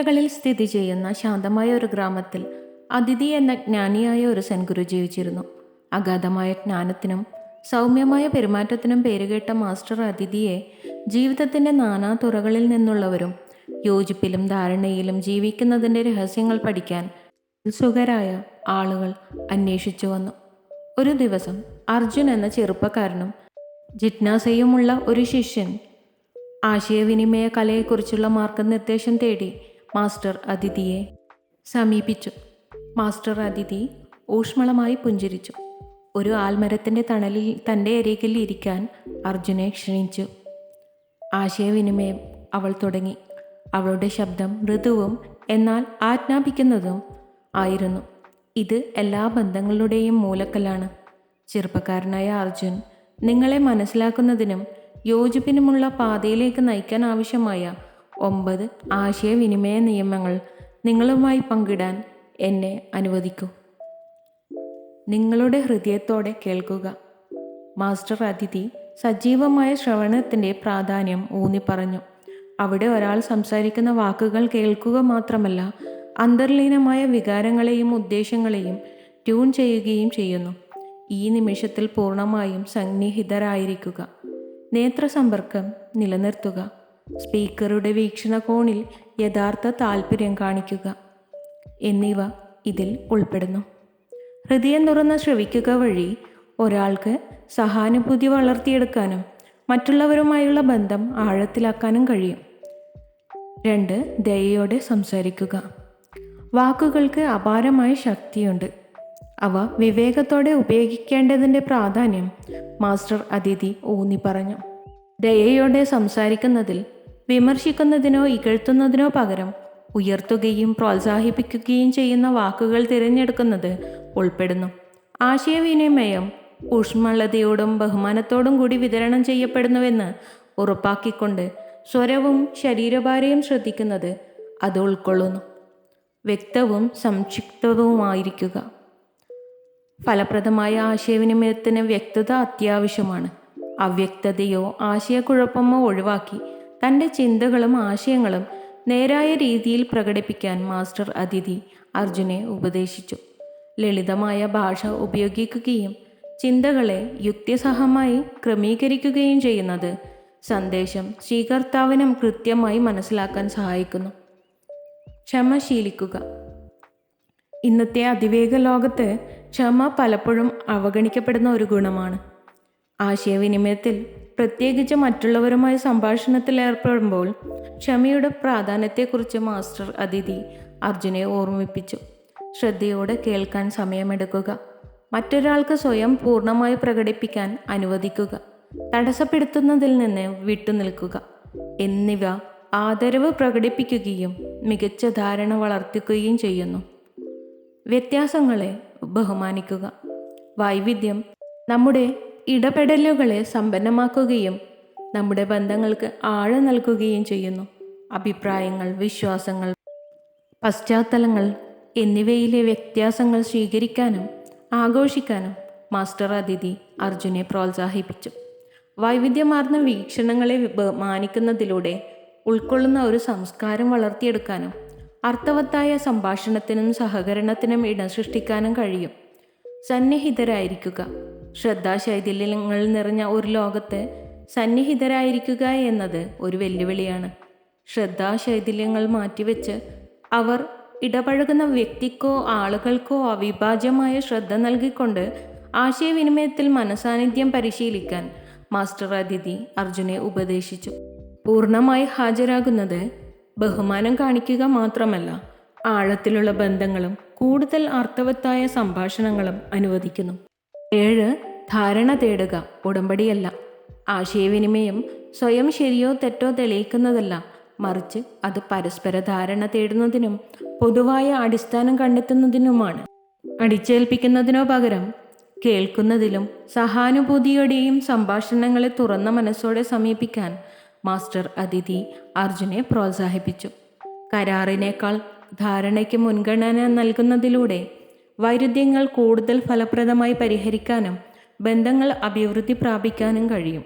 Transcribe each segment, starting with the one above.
മലനിരകളിൽ സ്ഥിതി ചെയ്യുന്ന ശാന്തമായ ഒരു ഗ്രാമത്തിൽ അതിഥി എന്ന ജ്ഞാനിയായ ഒരു സെൻഗുരു ജീവിച്ചിരുന്നു. അഗാധമായ ജ്ഞാനത്തിനും സൗമ്യമായ പെരുമാറ്റത്തിനും പേരുകേട്ട മാസ്റ്റർ അതിഥിയെ ജീവിതത്തിൻ്റെ നാനാ തുറകളിൽ നിന്നുള്ളവരും യോജിപ്പിലും ധാരണയിലും ജീവിക്കുന്നതിൻ്റെ രഹസ്യങ്ങൾ പഠിക്കാൻ ഉത്സുകരായ ആളുകൾ അന്വേഷിച്ചു വന്നു. ഒരു ദിവസം അർജുൻ എന്ന ചെറുപ്പക്കാരനും ജിജ്ഞാസയുമുള്ള ഒരു ശിഷ്യൻ ആശയവിനിമയ കലയെക്കുറിച്ചുള്ള മാർഗനിർദ്ദേശം തേടി മാസ്റ്റർ അതിഥിയെ സമീപിച്ചു. മാസ്റ്റർ അതിഥി ഊഷ്മളമായി പുഞ്ചിരിച്ചു. ഒരു ആൽമരത്തിൻ്റെ തണലിൽ തൻ്റെ അരികിൽ ഇരിക്കാൻ അർജുനെ ക്ഷണിച്ചു. ആശയവിനിമയം അവൾ തുടങ്ങി. അവളുടെ ശബ്ദം മൃദുവും എന്നാൽ ആജ്ഞാപിക്കുന്നതും ആയിരുന്നു. ഇത് എല്ലാ ബന്ധങ്ങളുടെയും മൂലക്കല്ലാണ്. ചെറുപ്പക്കാരനായ അർജുൻ നിങ്ങളെ മനസ്സിലാക്കുന്നതിനും യോജിപ്പിനുമുള്ള പാതയിലേക്ക് നയിക്കാൻ ആവശ്യമായ 9 ആശയവിനിമയ നിയമങ്ങൾ നിങ്ങളുമായി പങ്കിടാൻ എന്നെ അനുവദിക്കൂ. നിങ്ങളുടെ ഹൃദയത്തോടെ കേൾക്കുക. മാസ്റ്റർ അതിഥി സജീവമായ ശ്രവണത്തിൻ്റെ പ്രാധാന്യം ഊന്നിപ്പറഞ്ഞു. അവിടെ ഒരാൾ സംസാരിക്കുന്ന വാക്കുകൾ കേൾക്കുക മാത്രമല്ല, അന്തർലീനമായ വികാരങ്ങളെയും ഉദ്ദേശ്യങ്ങളെയും ട്യൂൺ ചെയ്യുകയും ചെയ്യുന്നു. ഈ നിമിഷത്തിൽ പൂർണ്ണമായും സന്നിഹിതരായിരിക്കുക. നേത്രസമ്പർക്കം നിലനിർത്തുക. സ്പീക്കറുടെ വീക്ഷണകോണിൽ യഥാർത്ഥ താൽപ്പര്യം കാണിക്കുക എന്നിവ ഇതിൽ ഉൾപ്പെടുന്നു. ഹൃദയം തുറന്ന് ശ്രവിക്കുക വഴി ഒരാൾക്ക് സഹാനുഭൂതി വളർത്തിയെടുക്കാനും മറ്റുള്ളവരുമായുള്ള ബന്ധം ആഴത്തിലാക്കാനും കഴിയും. 2. ദയയോടെ സംസാരിക്കുക. വാക്കുകൾക്ക് അപാരമായ ശക്തിയുണ്ട്. അവ വിവേകത്തോടെ ഉപയോഗിക്കേണ്ടതിൻ്റെ പ്രാധാന്യം മാസ്റ്റർ അതിഥി ഊന്നി പറഞ്ഞു. ദയയോടെ സംസാരിക്കുന്നതിൽ വിമർശിക്കുന്നതിനോ ഇകഴ്ത്തുന്നതിനോ പകരം ഉയർത്തുകയും പ്രോത്സാഹിപ്പിക്കുകയും ചെയ്യുന്ന വാക്കുകൾ തിരഞ്ഞെടുക്കുന്നത് ഉൾപ്പെടുന്നു. ആശയവിനിമയം ഊഷ്മളതയോടും ബഹുമാനത്തോടും കൂടി വിതരണം ചെയ്യപ്പെടുന്നുവെന്ന് ഉറപ്പാക്കിക്കൊണ്ട് സ്വരവും ശരീരഭാരയും ശ്രദ്ധിക്കുന്നത് അത് ഉൾക്കൊള്ളുന്നു. വ്യക്തവും സംക്ഷിപ്തവുമായിരിക്കുക. ഫലപ്രദമായ ആശയവിനിമയത്തിന് വ്യക്തത അത്യാവശ്യമാണ്. അവ്യക്തതയോ ആശയക്കുഴപ്പമോ ഒഴിവാക്കി തൻ്റെ ചിന്തകളും ആശയങ്ങളും നേരായ രീതിയിൽ പ്രകടിപ്പിക്കാൻ മാസ്റ്റർ അതിഥി അർജുനെ ഉപദേശിച്ചു. ലളിതമായ ഭാഷ ഉപയോഗിക്കുകയും ചിന്തകളെ യുക്തിസഹമായി ക്രമീകരിക്കുകയും ചെയ്യുന്നത് സന്ദേശം സ്വീകർത്താവിനും കൃത്യമായി മനസ്സിലാക്കാൻ സഹായിക്കുന്നു. ക്ഷമ ശീലിക്കുക. ഇന്നത്തെ അതിവേഗ ലോകത്ത് ക്ഷമ പലപ്പോഴും അവഗണിക്കപ്പെടുന്ന ഒരു ഗുണമാണ്. ആശയവിനിമയത്തിൽ, പ്രത്യേകിച്ച് മറ്റുള്ളവരുമായി സംഭാഷണത്തിൽ ഏർപ്പെടുമ്പോൾ, ക്ഷമയുടെ പ്രാധാന്യത്തെക്കുറിച്ച് മാസ്റ്റർ അതിഥി അർജുനെ ഓർമ്മിപ്പിച്ചു. ശ്രദ്ധയോടെ കേൾക്കാൻ സമയമെടുക്കുക. മറ്റൊരാൾക്ക് സ്വയം പൂർണ്ണമായി പ്രകടിപ്പിക്കാൻ അനുവദിക്കുക. തടസ്സപ്പെടുത്തുന്നതിൽ നിന്ന് വിട്ടുനിൽക്കുക എന്നിവ ആദരവ് പ്രകടിപ്പിക്കുകയും മികച്ച ധാരണ വളർത്തിക്കുകയും ചെയ്യുന്നു. വ്യത്യാസങ്ങളെ ബഹുമാനിക്കുക. വൈവിധ്യം നമ്മുടെ ഇടപെടലുകളെ സമ്പന്നമാക്കുകയും നമ്മുടെ ബന്ധങ്ങൾക്ക് ആഴം നൽകുകയും ചെയ്യുന്നു. അഭിപ്രായങ്ങൾ, വിശ്വാസങ്ങൾ, പശ്ചാത്തലങ്ങൾ എന്നിവയിലെ വ്യത്യാസങ്ങൾ സ്വീകരിക്കാനും ആഘോഷിക്കാനും മാസ്റ്റർ അതിഥി അർജുനെ പ്രോത്സാഹിപ്പിച്ചു. വൈവിധ്യമാർന്ന വീക്ഷണങ്ങളെ മാനിക്കുന്നതിലൂടെ ഉൾക്കൊള്ളുന്ന ഒരു സംസ്കാരം വളർത്തിയെടുക്കാനും അർത്ഥവത്തായ സംഭാഷണത്തിനും സഹകരണത്തിനും ഇടം സൃഷ്ടിക്കാനും കഴിയും. സന്നിഹിതരായിരിക്കുക. ശ്രദ്ധാശൈഥില്യങ്ങൾ നിറഞ്ഞ ഒരു ലോകത്ത് സന്നിഹിതരായിരിക്കുക എന്നത് ഒരു വെല്ലുവിളിയാണ്. ശ്രദ്ധാശൈഥില്യങ്ങൾ മാറ്റിവെച്ച് അവർ ഇടപഴകുന്ന വ്യക്തിക്കോ ആളുകൾക്കോ അവിഭാജ്യമായ ശ്രദ്ധ നൽകിക്കൊണ്ട് ആശയവിനിമയത്തിൽ മനസാന്നിധ്യം പരിശീലിക്കാൻ മാസ്റ്റർ അതിഥി അർജുനെ ഉപദേശിച്ചു. പൂർണ്ണമായി ഹാജരാകുന്നത് ബഹുമാനം കാണിക്കുക മാത്രമല്ല, ആഴത്തിലുള്ള ബന്ധങ്ങളും കൂടുതൽ അർത്ഥവത്തായ സംഭാഷണങ്ങളും അനുവദിക്കുന്നു. 7. ധാരണ തേടുക, ഉടമ്പടിയല്ല. ആശയവിനിമയം സ്വയം ശരിയോ തെറ്റോ തെളിയിക്കുന്നതല്ല, മറിച്ച് അത് പരസ്പര ധാരണ തേടുന്നതിനും പൊതുവായ അടിസ്ഥാനം കണ്ടെത്തുന്നതിനുമാണ്. അടിച്ചേൽപ്പിക്കുന്നതിനോ പകരം കേൾക്കുന്നതിലും സഹാനുഭൂതിയോടെയും സംഭാഷണങ്ങളെ തുറന്ന മനസ്സോടെ സമീപിക്കാൻ മാസ്റ്റർ അതിഥി അർജുനെ പ്രോത്സാഹിപ്പിച്ചു. കരാറിനേക്കാൾ ധാരണയ്ക്ക് മുൻഗണന നൽകുന്നതിലൂടെ വൈരുദ്ധ്യങ്ങൾ കൂടുതൽ ഫലപ്രദമായി പരിഹരിക്കാനും ബന്ധങ്ങൾ അഭിവൃദ്ധി പ്രാപിക്കാനും കഴിയും.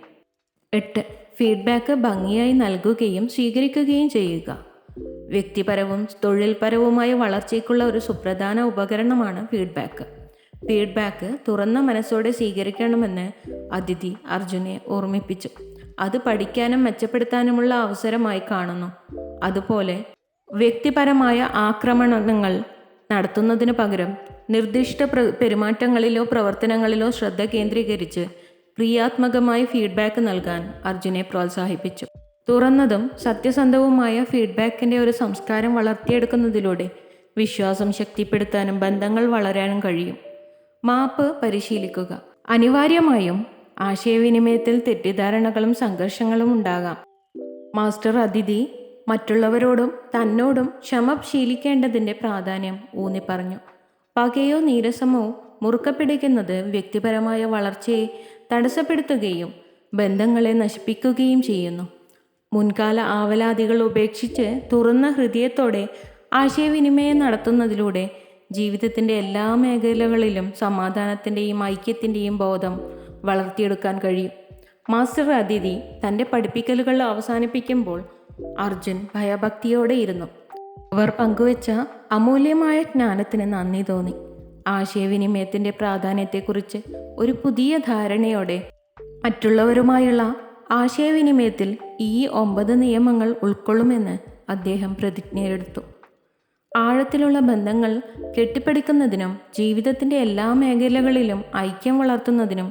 8. ഫീഡ്ബാക്ക് ഭംഗിയായി നൽകുകയും സ്വീകരിക്കുകയും ചെയ്യുക. വ്യക്തിപരവും തൊഴിൽപരവുമായ വളർച്ചയ്ക്കുള്ള ഒരു സുപ്രധാന ഉപകരണമാണ് ഫീഡ്ബാക്ക്. ഫീഡ്ബാക്ക് തുറന്ന മനസ്സോടെ സ്വീകരിക്കണമെന്ന് അതിഥി അർജുനെ ഓർമ്മിപ്പിച്ചു. അത് പഠിക്കാനും മെച്ചപ്പെടുത്താനുമുള്ള അവസരമായി കാണുന്നു. അതുപോലെ വ്യക്തിപരമായ ആക്രമണങ്ങൾ നടത്തുന്നതിന് പകരം നിർദ്ദിഷ്ട പെരുമാറ്റങ്ങളിലോ പ്രവർത്തനങ്ങളിലോ ശ്രദ്ധ കേന്ദ്രീകരിച്ച് ക്രിയാത്മകമായ ഫീഡ്ബാക്ക് നൽകാൻ അർജുനെ പ്രോത്സാഹിപ്പിച്ചു. തുറന്നതും സത്യസന്ധവുമായ ഫീഡ്ബാക്കിൻ്റെ ഒരു സംസ്കാരം വളർത്തിയെടുക്കുന്നതിലൂടെ വിശ്വാസം ശക്തിപ്പെടുത്താനും ബന്ധങ്ങൾ വളരാനും കഴിയും. മാപ്പ് പരിശീലിക്കുക. അനിവാര്യമായും ആശയവിനിമയത്തിൽ തെറ്റിദ്ധാരണകളും സംഘർഷങ്ങളും ഉണ്ടാകാം. മാസ്റ്റർ അതിഥി മറ്റുള്ളവരോടും തന്നോടും ക്ഷമ ശീലിക്കേണ്ടതിൻ്റെ പ്രാധാന്യം ഊന്നിപ്പറഞ്ഞു. പകയോ നീരസമോ മുറുക്കപ്പിടിക്കുന്നത് വ്യക്തിപരമായ വളർച്ചയെ തടസ്സപ്പെടുത്തുകയും ബന്ധങ്ങളെ നശിപ്പിക്കുകയും ചെയ്യുന്നു. മുൻകാല ആവലാതികൾ ഉപേക്ഷിച്ച് തുറന്ന ഹൃദയത്തോടെ ആശയവിനിമയം നടത്തുന്നതിലൂടെ ജീവിതത്തിൻ്റെ എല്ലാ മേഖലകളിലും സമാധാനത്തിൻ്റെയും ഐക്യത്തിൻ്റെയും ബോധം വളർത്തിയെടുക്കാൻ കഴിയും. മാസ്റ്റർ അതിഥി തൻ്റെ പഠിപ്പിക്കലുകൾ അവസാനിപ്പിക്കുമ്പോൾ അർജുൻ ഭയഭക്തിയോടെ ഇരുന്നു. അവർ പങ്കുവച്ച അമൂല്യമായ ജ്ഞാനത്തിന് നന്ദി തോന്നി. ആശയവിനിമയത്തിൻ്റെ പ്രാധാന്യത്തെക്കുറിച്ച് ഒരു പുതിയ ധാരണയോടെ മറ്റുള്ളവരുമായുള്ള ആശയവിനിമയത്തിൽ ഈ 9 നിയമങ്ങൾ ഉൾക്കൊള്ളുമെന്ന് അദ്ദേഹം പ്രതിജ്ഞയെടുത്തു. ആഴത്തിലുള്ള ബന്ധങ്ങൾ കെട്ടിപ്പടുക്കുന്നതിനും ജീവിതത്തിൻ്റെ എല്ലാ മേഖലകളിലും ഐക്യം വളർത്തുന്നതിനും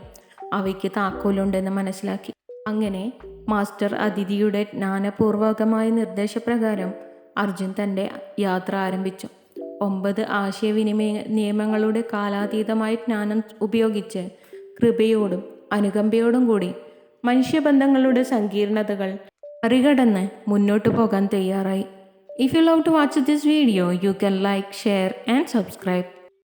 അവയ്ക്ക് താക്കോലുണ്ടെന്ന് മനസ്സിലാക്കി. അങ്ങനെ മാസ്റ്റർ അതിഥിയുടെ ജ്ഞാനപൂർവകമായ നിർദ്ദേശപ്രകാരം അർജുൻ തൻ്റെ യാത്ര ആരംഭിച്ചു. 9 ആശയവിനിമയ നിയമങ്ങളുടെ കാലാതീതമായ ജ്ഞാനം ഉപയോഗിച്ച് കൃപയോടും അനുകമ്പയോടും കൂടി മനുഷ്യബന്ധങ്ങളുടെ സങ്കീർണതകൾ മറികടന്ന് മുന്നോട്ട് പോകാൻ തയ്യാറായി. If you love to watch this video, you can like, share and subscribe.